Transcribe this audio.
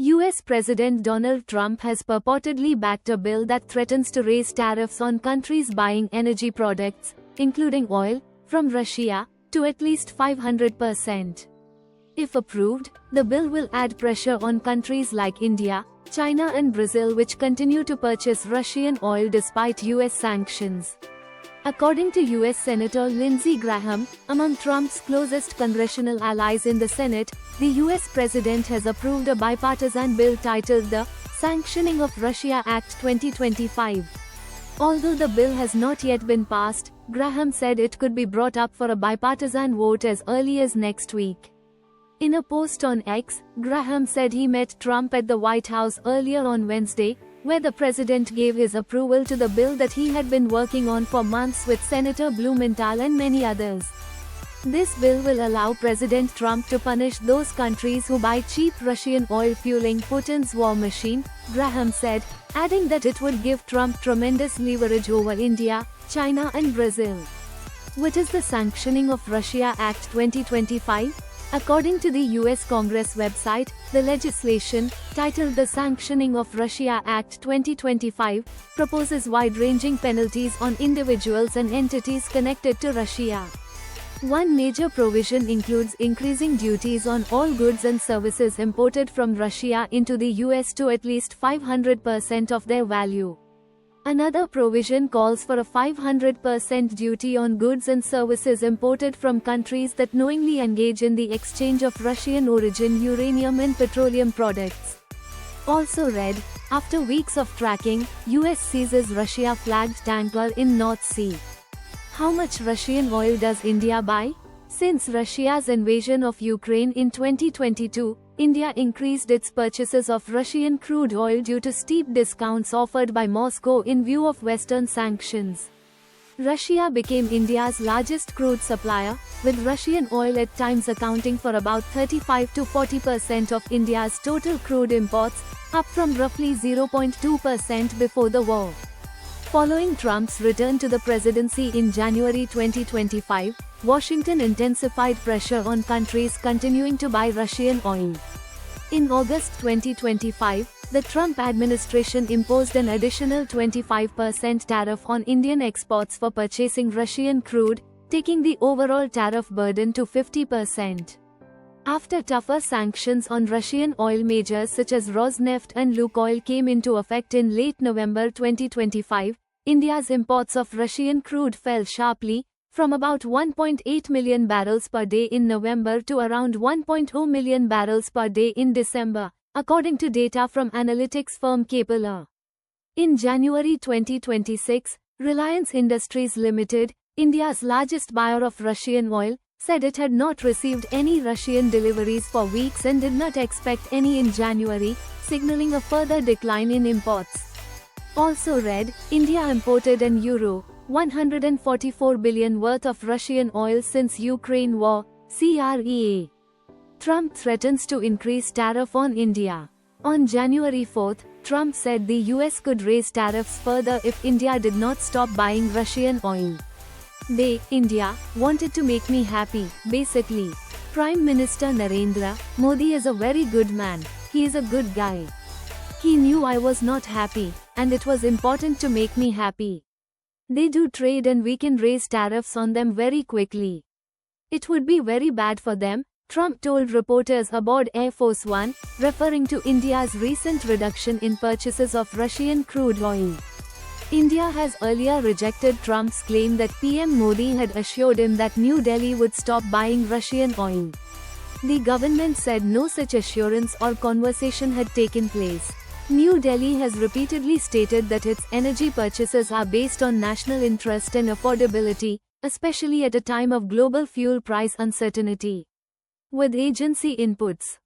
US President Donald Trump has purportedly backed a bill that threatens to raise tariffs on countries buying energy products, including oil, from Russia, to at least 500%. If approved, the bill will add pressure on countries like India, China and Brazil, which continue to purchase Russian oil despite US sanctions. According to US Senator Lindsey Graham, among Trump's closest congressional allies in the Senate, the US president has approved a bipartisan bill titled the Sanctioning of Russia Act 2025. Although the bill has not yet been passed, Graham said it could be brought up for a bipartisan vote as early as next week. In a post on X, Graham said he met Trump at the White House earlier on Wednesday, where the president gave his approval to the bill that he had been working on for months with Senator Blumenthal and many others. This bill will allow President Trump to punish those countries who buy cheap Russian oil fueling Putin's war machine, Graham said, adding that it would give Trump tremendous leverage over India, China and Brazil. What is the Sanctioning of Russia Act 2025? According to the US Congress website, the legislation, titled the Sanctioning of Russia Act 2025, proposes wide-ranging penalties on individuals and entities connected to Russia. One major provision includes increasing duties on all goods and services imported from Russia into the US to at least 500% of their value. Another provision calls for a 500% duty on goods and services imported from countries that knowingly engage in the exchange of Russian-origin uranium and petroleum products. Also read, after weeks of tracking, US seizes Russia-flagged tanker in North Sea. How much Russian oil does India buy? Since Russia's invasion of Ukraine in 2022, India increased its purchases of Russian crude oil due to steep discounts offered by Moscow in view of Western sanctions. Russia became India's largest crude supplier, with Russian oil at times accounting for about 35 to 40% of India's total crude imports, up from roughly 0.2% before the war. Following Trump's return to the presidency in January 2025, Washington intensified pressure on countries continuing to buy Russian oil. In August 2025, the Trump administration imposed an additional 25% tariff on Indian exports for purchasing Russian crude, taking the overall tariff burden to 50%. After tougher sanctions on Russian oil majors such as Rosneft and Lukoil came into effect in late November 2025, India's imports of Russian crude fell sharply, from about 1.8 million barrels per day in November to around 1.0 million barrels per day in December, according to data from analytics firm Kpler. In January 2026, Reliance Industries Limited, India's largest buyer of Russian oil, said it had not received any Russian deliveries for weeks and did not expect any in January, signaling a further decline in imports. Also read, India imported an euro 144 billion worth of Russian oil since Ukraine war, CREA. Trump threatens to increase tariff on India. On January 4, Trump said the US could raise tariffs further if India did not stop buying Russian oil. India, wanted to make me happy, basically. Prime Minister Narendra Modi is a very good man, he is a good guy. He knew I was not happy, and it was important to make me happy. They do trade and we can raise tariffs on them very quickly. It would be very bad for them, Trump told reporters aboard Air Force One, referring to India's recent reduction in purchases of Russian crude oil. India has earlier rejected Trump's claim that PM Modi had assured him that New Delhi would stop buying Russian oil. The government said no such assurance or conversation had taken place. New Delhi has repeatedly stated that its energy purchases are based on national interest and affordability, especially at a time of global fuel price uncertainty. With agency inputs,